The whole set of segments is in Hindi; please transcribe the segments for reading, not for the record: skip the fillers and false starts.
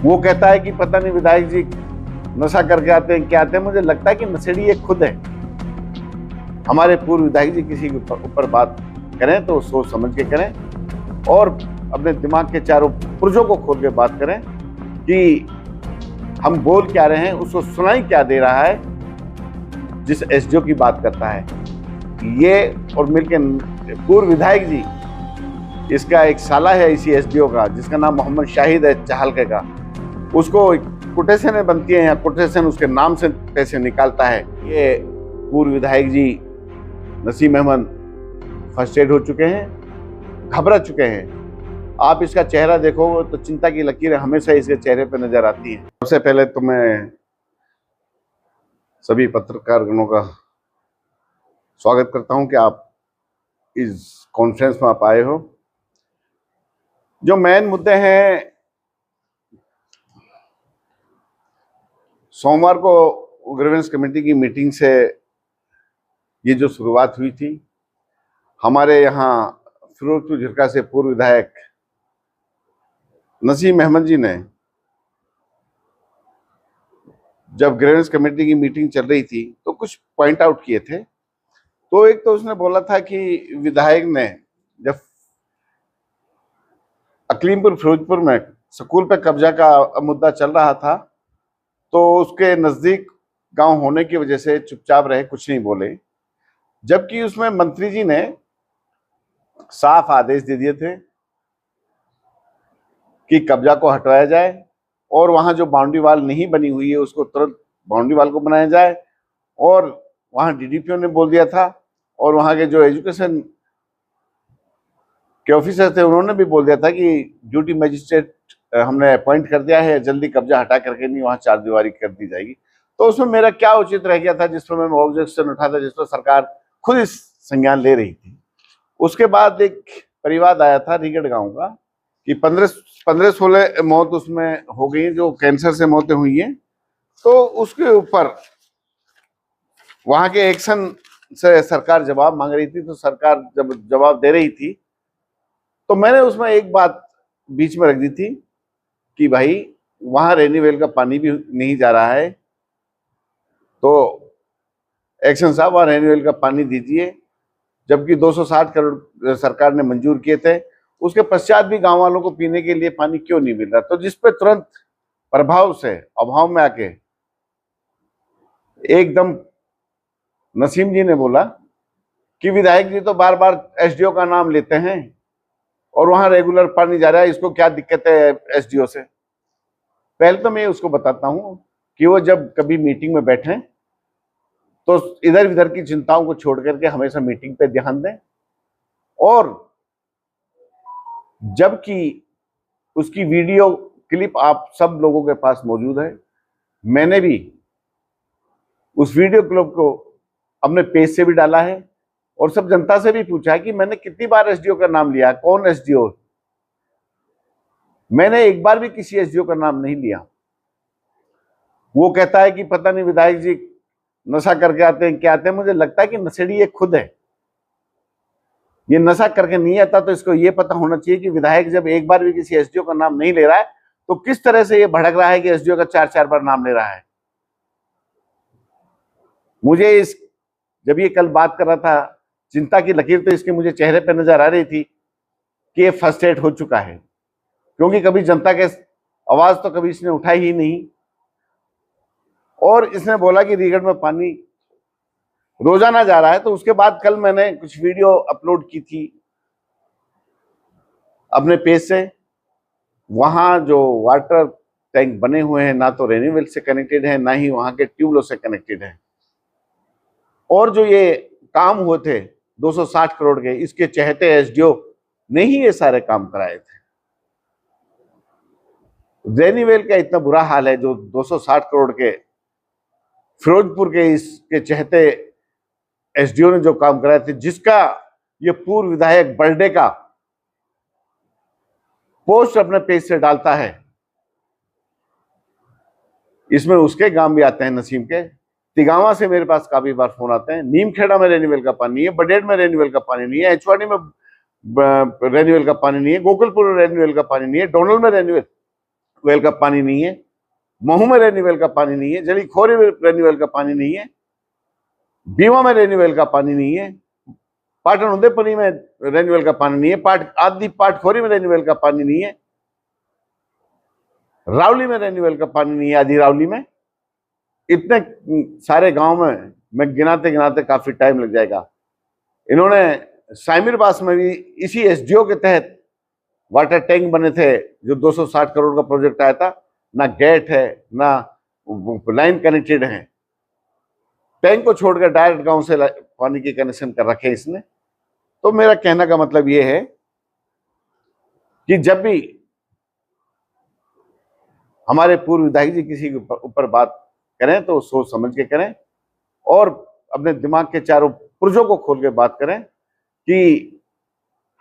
वो कहता है कि पता नहीं विधायक जी नशा करके आते हैं, क्या आते हैं। मुझे लगता है कि नशेड़ी ये खुद है। हमारे पूर्व विधायक जी किसी के ऊपर बात करें तो सोच समझ के करें और अपने दिमाग के चारों पुर्जों को खोल के बात करें कि हम बोल क्या रहे हैं, उसको सुनाई क्या दे रहा है जिस एसडीओ की बात करता है ये। और मिलके पूर्व विधायक जी, इसका एक साला है इसी एसडीओ का जिसका नाम मोहम्मद शाहिद है चहलके का, उसको कोटेशन बनती है या कोटेशन उसके नाम से पैसे निकालता है। ये पूर्व विधायक जी नसीम अहमद फर्स्ट एड हो चुके हैं, घबरा चुके हैं। आप इसका चेहरा देखो तो चिंता की लकीरें हमेशा इसके चेहरे पर नजर आती हैं। सबसे पहले तो मैं सभी पत्रकारगणों का स्वागत करता हूं कि आप इस कॉन्फ्रेंस में आप आए हो। जो मेन मुद्दे हैं, सोमवार को ग्रीवेंस कमेटी की मीटिंग से ये जो शुरुआत हुई थी, हमारे यहाँ फिरोजपुर झिरका से पूर्व विधायक नसीम अहमद जी ने जब ग्रीवेंस कमेटी की मीटिंग चल रही थी तो कुछ पॉइंट आउट किए थे। तो एक तो उसने बोला था कि विधायक ने जब अकलीमपुर फिरोजपुर में स्कूल पे कब्जा का मुद्दा चल रहा था तो उसके नजदीक गांव होने की वजह से चुपचाप रहे, कुछ नहीं बोले, जबकि उसमें मंत्री जी ने साफ आदेश दे दिए थे कि कब्जा को हटाया जाए और वहां जो बाउंड्री वाल नहीं बनी हुई है उसको तुरंत बाउंड्री वाल को बनाया जाए। और वहां डीडीपीओ ने बोल दिया था और वहां के जो एजुकेशन के ऑफिसर थे उन्होंने भी बोल दिया था कि ड्यूटी मजिस्ट्रेट हमने अपॉइंट कर दिया है, जल्दी कब्जा हटा करके नहीं वहां चारदीवारी कर दी जाएगी। तो उसमें मेरा क्या उचित रह गया था जिस पर मैं ऑब्जेक्शन उठा था, जिस पर सरकार खुद इस संज्ञान ले रही थी। उसके बाद एक परिवाद आया था रीगढ़ गांव का कि 15-16 मौत उसमें हो गई जो कैंसर से मौतें हुई हैं। तो उसके ऊपर वहां के एक्शन से सरकार जवाब मांग रही थी। तो सरकार जब जवाब दे रही थी तो मैंने उसमें एक बात बीच में रख दी थी कि भाई वहां रेनीवेल का पानी भी नहीं जा रहा है, तो एक्शन साहब वहां रेनीवेल का पानी दीजिए। जबकि 260 करोड़ सरकार ने मंजूर किए थे, उसके पश्चात भी गांव वालों को पीने के लिए पानी क्यों नहीं मिल रहा। तो जिस पे तुरंत प्रभाव से अभाव में आके एकदम नसीम जी ने बोला कि विधायक जी तो बार बार एसडीओ का नाम लेते हैं और वहां रेगुलर पानी जा रहा है, इसको क्या दिक्कत है एसडीओ से। पहले तो मैं उसको बताता हूं कि वो जब कभी मीटिंग में बैठे तो इधर उधर की चिंताओं को छोड़ करके हमेशा मीटिंग पे ध्यान दें। और जबकि उसकी वीडियो क्लिप आप सब लोगों के पास मौजूद है, मैंने भी उस वीडियो क्लिप को अपने पेज से भी डाला है और सब जनता से भी पूछा है कि मैंने कितनी बार एसडीओ का नाम लिया, कौन एसडीओ। मैंने एक बार भी किसी एसडीओ का नाम नहीं लिया। वो कहता है कि पता नहीं विधायक जी नशा करके आते हैं, क्या आते हैं। मुझे लगता है कि नशेड़ी ये खुद है। ये नशा करके नहीं आता तो इसको ये पता होना चाहिए कि विधायक जब एक बार भी किसी एसडीओ का नाम नहीं ले रहा है तो किस तरह से ये भड़क रहा है कि एसडीओ का 4-4 बार नाम ले रहा है। मुझे जब ये कल बात कर रहा था, चिंता की लकीर तो इसके मुझे चेहरे पे नजर आ रही थी कि ये फर्स्ट एड हो चुका है, क्योंकि कभी जनता के आवाज तो कभी इसने उठाई ही नहीं। और इसने बोला कि रीगढ़ में पानी रोजाना जा रहा है। तो उसके बाद कल मैंने कुछ वीडियो अपलोड की थी अपने पेज से। वहां जो वाटर टैंक बने हुए हैं ना तो रेन्यूएबल से कनेक्टेड है, ना ही वहां के ट्यूबवेल से कनेक्टेड है। और जो ये काम हुए थे 260 करोड़ के, इसके चहेते एसडीओ ने ही ये सारे काम कराए थे। रेनीवेल का इतना बुरा हाल है जो 260 करोड़ के फिरोजपुर के इसके चहेते एसडीओ ने जो काम कराए थे, जिसका ये पूर्व विधायक बर्थडे का पोस्ट अपने पेज से डालता है। इसमें उसके गांव भी आते हैं, नसीम के तिगावा से मेरे पास काफी बार फोन आते हैं। नीमखेड़ा में रेनीवेल का पानी नहीं है, बडेड़ में रेनीवेल का पानी नहीं है, एचवाड़ी में रेन्यूएल का पानी नहीं है, गोकुलपुर में रेन्यूएल का पानी नहीं है, डोनल में रेन्यूएल वेल का पानी नहीं है, महू में रेनीवेल का पानी नहीं है, जली खोरी में रेनीवेल का पानी नहीं है, बीमा में रेनीवेल का पानी नहीं है, पाटन उदयपुरी में रेनीवेल का पानी नहीं है, आदि पाटखोरी में रेनीवेल का पानी नहीं है, रावली में रेनीवेल का पानी नहीं है, आदि रावली में। इतने सारे गांव में मैं गिनाते गिनाते काफी टाइम लग जाएगा। इन्होंने साइमिरबास में भी इसी एसडीओ के तहत वाटर टैंक बने थे, जो 260 करोड़ का प्रोजेक्ट आया था। ना गेट है, ना लाइन कनेक्टेड है, टैंक को छोड़कर डायरेक्ट गांव से पानी के कनेक्शन कर रखे इसने। तो मेरा कहने का मतलब ये है कि जब भी हमारे पूर्व विधायक जी किसी के ऊपर बात करें तो सोच समझ के करें और अपने दिमाग के चारों पुर्जों को खोल के बात करें कि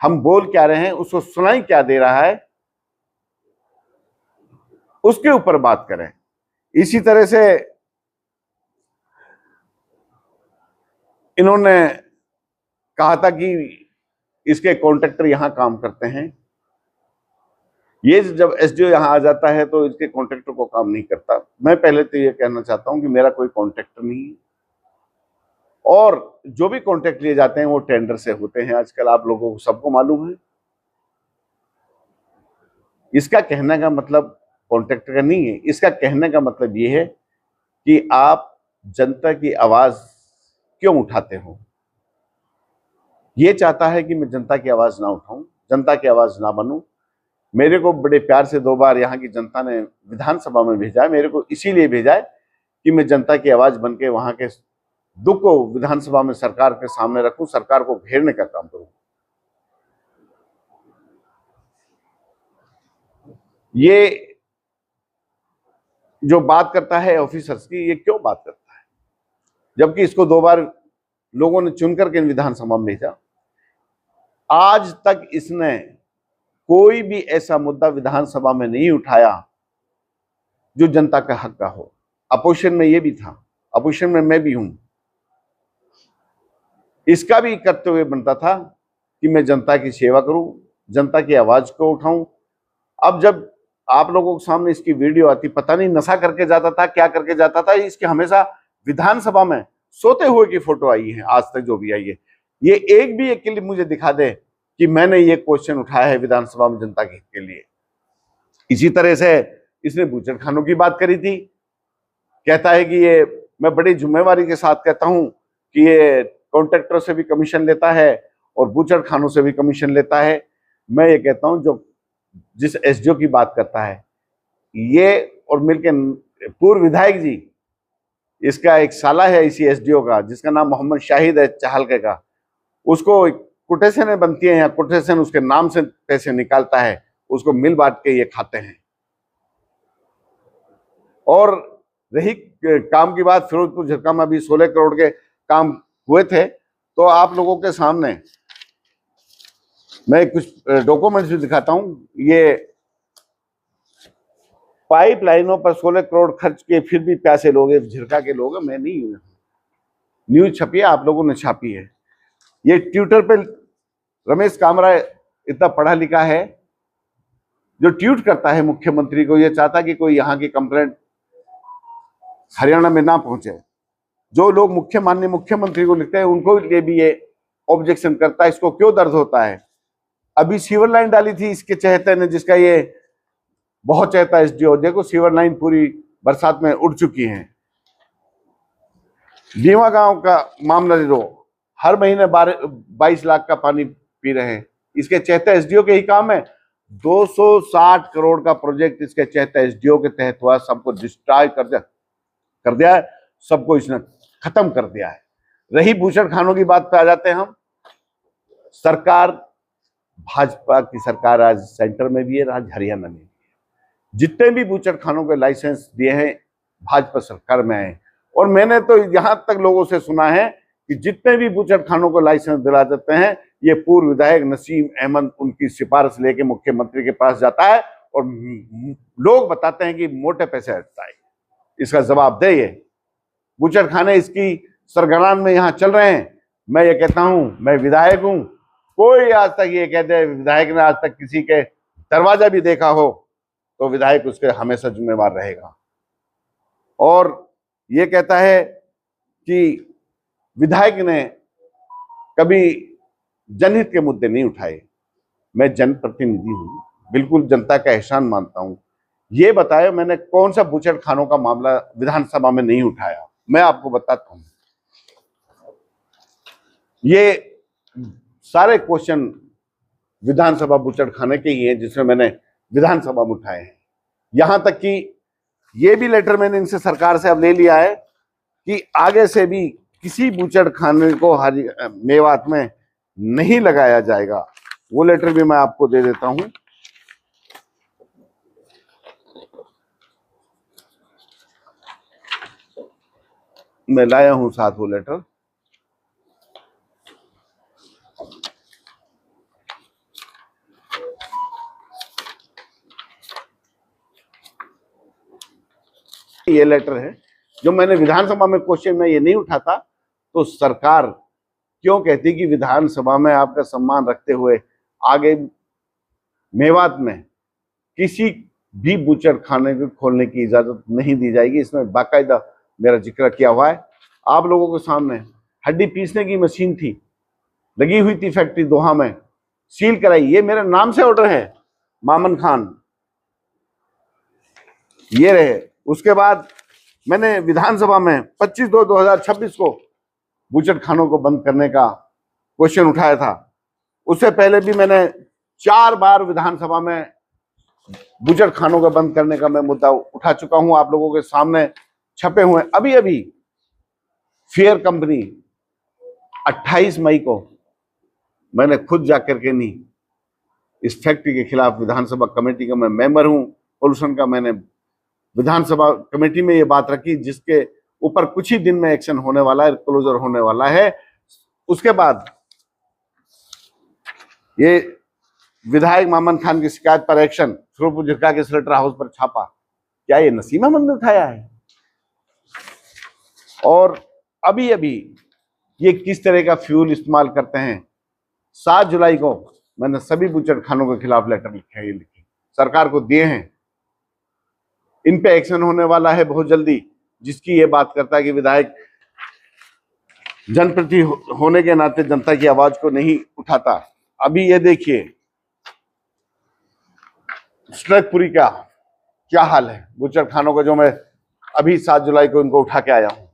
हम बोल क्या रहे हैं, उसको सुनाई क्या दे रहा है, उसके ऊपर बात करें। इसी तरह से इन्होंने कहा था कि इसके कॉन्ट्रैक्टर यहां काम करते हैं। ये जब एसडीओ यहां आ जाता है तो इसके कॉन्ट्रैक्टर को काम नहीं करता। मैं पहले तो ये कहना चाहता हूं कि मेरा कोई कॉन्ट्रैक्टर नहीं है, और जो भी कॉन्ट्रैक्ट लिए जाते हैं वो टेंडर से होते हैं। आजकल आप लोगों को सबको मालूम है। इसका कहने का मतलब कॉन्ट्रैक्टर का नहीं है, इसका कहने का मतलब ये है कि आप जनता की आवाज क्यों उठाते हो। ये चाहता है कि मैं जनता की आवाज ना उठाऊं, जनता की आवाज ना बनूं। मेरे को बड़े प्यार से 2 बार यहाँ की जनता ने विधानसभा में भेजा है। मेरे को इसीलिए भेजा है कि मैं जनता की आवाज बन के वहां के दुख को विधानसभा में सरकार के सामने रखूं, सरकार को घेरने का काम करूं। ये जो बात करता है ऑफिसर्स की, ये क्यों बात करता है, जबकि इसको 2 बार लोगों ने चुन करके विधानसभा में भेजा। आज तक इसने कोई भी ऐसा मुद्दा विधानसभा में नहीं उठाया जो जनता का हक का हो। अपोजिशन में ये भी था, अपोजिशन में मैं भी हूं। इसका भी कर्तव्य बनता था कि मैं जनता की सेवा करूं, जनता की आवाज को उठाऊं। अब जब आप लोगों के सामने इसकी वीडियो आती, पता नहीं नशा करके जाता था, क्या करके जाता था, इसकी हमेशा विधानसभा में सोते हुए की फोटो आई है आज तक जो भी आई है। ये एक भी एक क्लिप मुझे दिखा दे कि मैंने ये क्वेश्चन उठाया है विधानसभा में जनता के हित के लिए। इसी तरह से इसने बूचड़खानों की बात करी थी। कहता है कि ये, मैं बड़ी जिम्मेवारी के साथ कहता हूं कि ये कॉन्ट्रैक्टरों से भी कमीशन लेता है और बूचड़खानों से भी कमीशन लेता है। मैं ये कहता हूं, जो जिस एसडीओ की बात करता है ये और मिलके पूर्व विधायक जी, इसका एक साला है इसी एसडीओ का जिसका नाम मोहम्मद शाहिद है चाहलके का, उसको कोटेशन बनती है या कोटेशन उसके नाम से पैसे निकालता है, उसको मिल बांट के ये खाते हैं। और रही काम की बात, फिरोजपुर झरका में भी 16 करोड़ के काम हुए थे। तो आप लोगों के सामने मैं कुछ डॉक्यूमेंट्स भी दिखाता हूं। ये पाइपलाइनों पर 16 करोड़ खर्च किए, फिर भी प्यासे लोग, झिरका के लोग, मैं नहीं हूं। न्यूज छपी है, आप लोगों ने छापी है। ये ट्विटर पे रमेश कामरा इतना पढ़ा लिखा है, जो ट्वीट करता है मुख्यमंत्री को, ये चाहता कि कोई यहाँ की कंप्लेंट हरियाणा में ना पहुंचे। जो लोग माननीय मुख्यमंत्री को लिखते हैं उनको लिए भी ये ऑब्जेक्शन करता है। इसको क्यों दर्द होता है। अभी सीवर लाइन डाली थी इसके चहेते ने, जिसका ये बहुत चाहता है एसडीओ। देखो सीवर लाइन पूरी बरसात में उड़ चुकी है। डीवा गांव का मामला ले लो, हर महीने 22 लाख का पानी पी रहे हैं। इसके चहेते एसडीओ के ही काम है। 260 करोड़ का प्रोजेक्ट इसके चहेते एसडीओ के तहत हुआ, सबको डिस्ट्रॉय कर दिया है, सबको इसने खत्म कर दिया है। रही बूचड़खानों की बात पे आ जाते हैं हम। सरकार, भाजपा की सरकार आज सेंटर में भी है, आज हरियाणा में भी है। जितने भी बूचड़खानों के लाइसेंस दिए हैं भाजपा सरकार में आए। और मैंने तो यहां तक लोगों से सुना है कि जितने भी बूचड़खानों को लाइसेंस दिला देते हैं, ये पूर्व विधायक नसीम अहमद उनकी सिफारिश लेके मुख्यमंत्री के पास जाता है और लोग बताते हैं कि मोटे पैसे हटता है। इसका जवाब दे। ये बूचड़खाने इसकी सरगरान में यहाँ चल रहे हैं। मैं ये कहता हूं, मैं विधायक हूं, कोई आज तक ये कहते हैं विधायक ने आज तक किसी के दरवाजा भी देखा हो तो विधायक उसके हमेशा जिम्मेवार रहेगा। और ये कहता है कि विधायक ने कभी जनहित के मुद्दे नहीं उठाए। मैं जनप्रतिनिधि हूं, बिल्कुल जनता का एहसान मानता हूं। ये बताए मैंने कौन सा बूचड़खानों का मामला विधानसभा में नहीं उठाया। मैं आपको बताता हूं, ये सारे क्वेश्चन विधानसभा बूचड़खाने के ही हैं जिसमें मैंने विधानसभा में उठाए हैं। यहां तक कि ये भी लेटर मैंने इनसे सरकार से अब ले लिया है कि आगे से भी किसी बूचड़खाने को मेवात में नहीं लगाया जाएगा। वो लेटर भी मैं आपको दे देता हूं। मैं लाया हूं साथ वो लेटर। ये लेटर है जो मैंने विधानसभा में क्वेश्चन में ये नहीं उठाता तो सरकार क्यों कहती कि विधानसभा में आपका सम्मान रखते हुए आगे मेवात में किसी भी बूचड़खाने को खोलने की इजाजत नहीं दी जाएगी। इसमें बाकायदा मेरा जिक्र किया हुआ है आप लोगों के सामने। हड्डी पीसने की मशीन थी, लगी हुई थी फैक्ट्री दोहा में, सील कराई। ये मेरे नाम से ऑर्डर है, मामन खान ये रहे। उसके बाद मैंने विधानसभा में 25/2/2026 को बूचड़खानों को बंद करने का क्वेश्चन उठाया था। उससे पहले भी मैंने 4 बार विधानसभा में बूचड़खानों को बंद करने का मैं मुद्दा उठा चुका हूं, आप लोगों के सामने छपे हुए। अभी अभी फेयर कंपनी 28 मई को मैंने खुद जाकर के नहीं, इस फैक्ट्री के खिलाफ विधानसभा कमेटी का मैं मेंबर हूं, पोल्यूशन का मैंने विधानसभा कमेटी में ये बात रखी जिसके ऊपर कुछ ही दिन में एक्शन होने वाला है, क्लोजर होने वाला है। उसके बाद ये विधायक मामन खान की शिकायत पर एक्शन, फिरोजपुर झिरका के स्लेटर हाउस पर छापा, क्या ये नसीम अहमद ने उठाया है? और अभी अभी ये किस तरह का फ्यूल इस्तेमाल करते हैं। 7 जुलाई को मैंने सभी बूचड़खानों के खिलाफ लेटर लिखे, ये लिखे सरकार को दिए हैं। इन पे एक्शन होने वाला है बहुत जल्दी, जिसकी ये बात करता है कि विधायक जनप्रति होने के नाते जनता की आवाज को नहीं उठाता। अभी ये देखिए स्ट्रकपुरी का क्या हाल है बूचड़खानों का, जो मैं अभी 7 जुलाई को इनको उठा के आया हूं।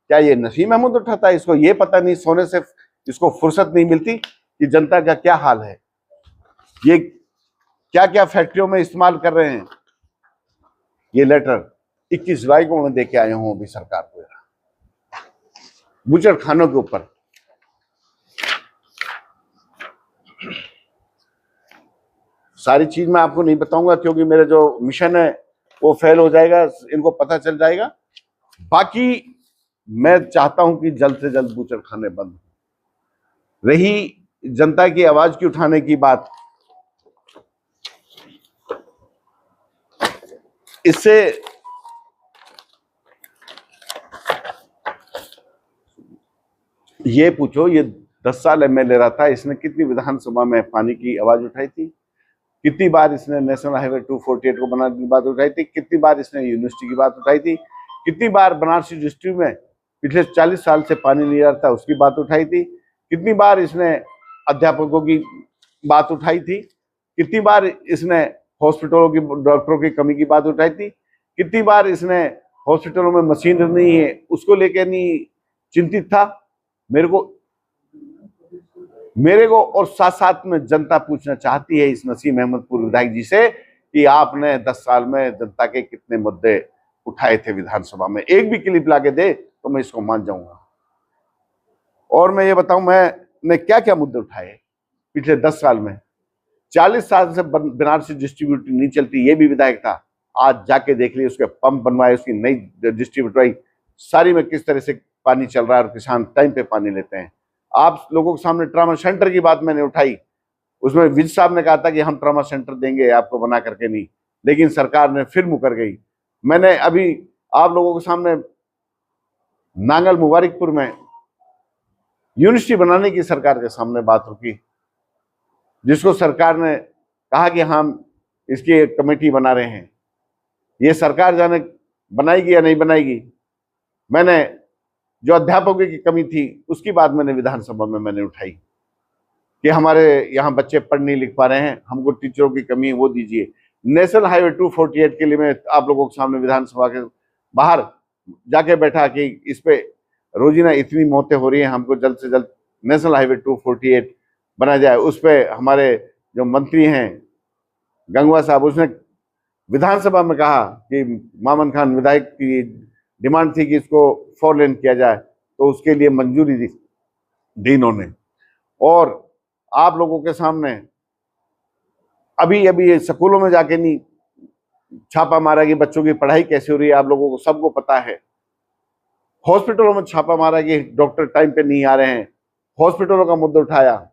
क्या ये नसीम अहमद उठाता है? इसको ये पता नहीं, सोने से इसको फुर्सत नहीं मिलती कि जनता का क्या हाल है, ये क्या क्या फैक्ट्रियों में इस्तेमाल कर रहे हैं। ये लेटर 21 जुलाई को मैं दे के आया हूं अभी सरकार को, बूचड़खानों के ऊपर। सारी चीज मैं आपको नहीं बताऊंगा क्योंकि मेरा जो मिशन है वो फेल हो जाएगा, इनको पता चल जाएगा। बाकी मैं चाहता हूं कि जल्द से जल्द बूचड़खाने बंद हो। रही जनता की आवाज की उठाने की बात, इससे ये पूछो, ये 10 साल एमएलए रहा था, इसने कितनी विधानसभा में पानी की आवाज उठाई थी? कितनी बार इसने नेशनल हाईवे 248 को बनाने की बात उठाई थी? कितनी बार इसने यूनिवर्सिटी की बात उठाई थी? कितनी बार बनारसी डिस्ट्रिक्ट में पिछले 40 साल से पानी नहीं आ रहा था उसकी बात उठाई थी? कितनी बार इसने अध्यापकों की बात उठाई थी? कितनी बार इसने हॉस्पिटलों की डॉक्टरों की कमी की बात उठाई थी? कितनी बार इसने हॉस्पिटलों में मशीन नहीं है उसको लेकर नहीं चिंतित था? मेरे को और साथ साथ में जनता पूछना चाहती है इस नसीम अहमदपुर विधायक जी से कि आपने 10 साल में जनता के कितने मुद्दे उठाए थे विधानसभा में? एक भी क्लिप लाके दे तो मैं इसको मान जाऊंगा। और मैं ये बताऊं मैंने क्या क्या मुद्दे उठाए पिछले 10 साल में। 40 साल से बनारसी डिस्ट्रीब्यूटर नहीं चलती, ये भी विधायक था। आज जाके देख ली, उसके पंप बनवाए, उसकी नई डिस्ट्रीब्यूटर आई, सारी में किस तरह से पानी चल रहा है और किसान टाइम पे पानी लेते हैं। आप लोगों के सामने ट्रामा सेंटर की बात मैंने उठाई, उसमें विज साहब ने कहा था कि हम ट्रामा सेंटर देंगे आपको बना करके, नहीं, लेकिन सरकार ने फिर मुकर गई। मैंने अभी आप लोगों के सामने नांगल मुबारकपुर में यूनिवर्सिटी बनाने की सरकार के सामने बात रखी, जिसको सरकार ने कहा कि हम इसकी कमेटी बना रहे हैं। ये सरकार जाने बनाएगी या नहीं बनाएगी। मैंने जो अध्यापकों की कमी थी उसकी बात मैंने विधानसभा में मैंने उठाई कि हमारे यहाँ बच्चे पढ़ नहीं लिख पा रहे हैं, हमको टीचरों की कमी है, वो दीजिए। नेशनल हाईवे 248 के लिए मैं आप लोगों के सामने विधानसभा के बाहर जाके बैठा कि इस पे रोजीना इतनी मौतें हो रही हैं, हमको जल्द से जल्द नेशनल हाईवे 248 बनाया जाए। उस पर हमारे जो मंत्री हैं गंगवा साहब, उसने विधानसभा में कहा कि मामन खान विधायक की डिमांड थी कि इसको 4 लेन किया जाए, तो उसके लिए मंजूरी दी इन्होंने। और आप लोगों के सामने अभी अभी स्कूलों में जाके नहीं छापा मारा कि बच्चों की पढ़ाई कैसे हो रही है, आप लोगों को सबको पता है। हॉस्पिटलों में छापा मारा कि डॉक्टर टाइम पे नहीं आ रहे हैं, हॉस्पिटलों का मुद्दा उठाया।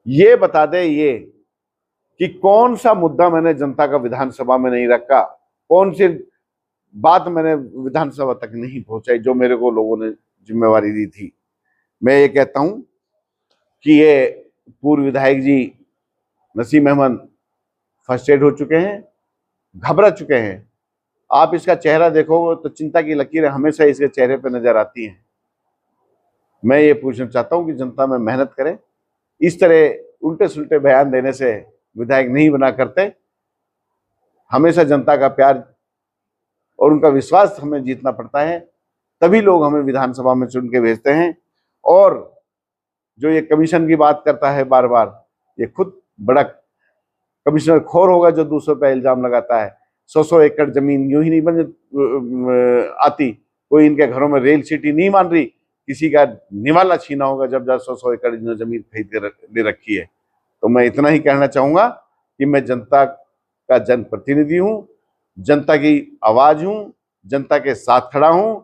ये बता दे ये कि कौन सा मुद्दा मैंने जनता का विधानसभा में नहीं रखा, कौन सी बात मैंने विधानसभा तक नहीं पहुंचाई जो मेरे को लोगों ने जिम्मेवारी दी थी। मैं ये कहता हूं कि ये पूर्व विधायक जी नसीम अहमद फर्स्ट एड हो चुके हैं, घबरा चुके हैं। आप इसका चेहरा देखोगे तो चिंता की लकीरें हमेशा इसके चेहरे पर नजर आती हैं। मैं ये पूछना चाहता हूं कि जनता में मेहनत करें, इस तरह उल्टे सुल्टे बयान देने से विधायक नहीं बना करते। हमेशा जनता का प्यार और उनका विश्वास हमें जीतना पड़ता है, तभी लोग हमें विधानसभा में चुन के भेजते हैं। और जो ये कमीशन की बात करता है बार बार, ये खुद बड़ा कमिश्नर खोर होगा जो दूसरों पर इल्जाम लगाता है। 100 एकड़ जमीन यूं ही नहीं बन आती, कोई इनके घरों में रेल सिटी नहीं मान रही, किसी का निवाला छीना होगा जब 100 एकड़ जमीन खरीद के ले रखी है। तो मैं इतना ही कहना चाहूंगा कि मैं जनता का जनप्रतिनिधि हूं, जनता की आवाज हूं, जनता के साथ खड़ा हूं।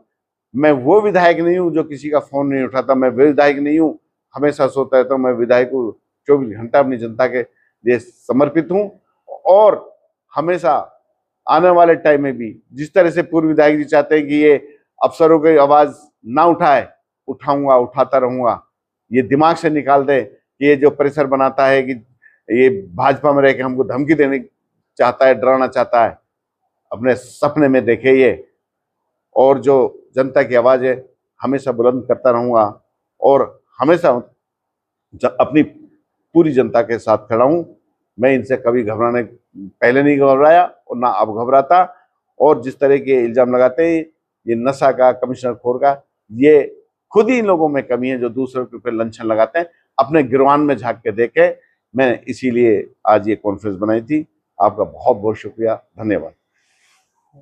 मैं वो विधायक नहीं हूं जो किसी का फोन नहीं उठाता, मैं वो विधायक नहीं हूं हमेशा सोता रहता हूं। मैं विधायक हूं 24 घंटा अपनी जनता के लिए समर्पित हूं। और हमेशा आने वाले टाइम में भी जिस तरह से पूर्व विधायक जी चाहते हैं कि ये अफसरों की आवाज ना उठाए, उठाऊंगा, उठाता रहूंगा। ये दिमाग से निकाल दे कि ये जो प्रेशर बनाता है कि ये भाजपा में रह के हमको धमकी देने चाहता है, डराना चाहता है, अपने सपने में देखे ये। और जो जनता की आवाज है हमेशा बुलंद करता रहूंगा और हमेशा अपनी पूरी जनता के साथ खड़ा हूं। मैं इनसे कभी घबराने पहले नहीं घबराया और ना अब घबराता। और जिस तरह के इल्जाम लगाते हैं ये नशा का, कमिश्नर खोर का, ये खुद ही इन लोगों में कमी है जो दूसरों के ऊपर लंछन लगाते हैं। अपने गिरवान में झांक के देखे। मैं इसीलिए आज ये कॉन्फ्रेंस बनाई थी। आपका बहुत बहुत शुक्रिया, धन्यवाद।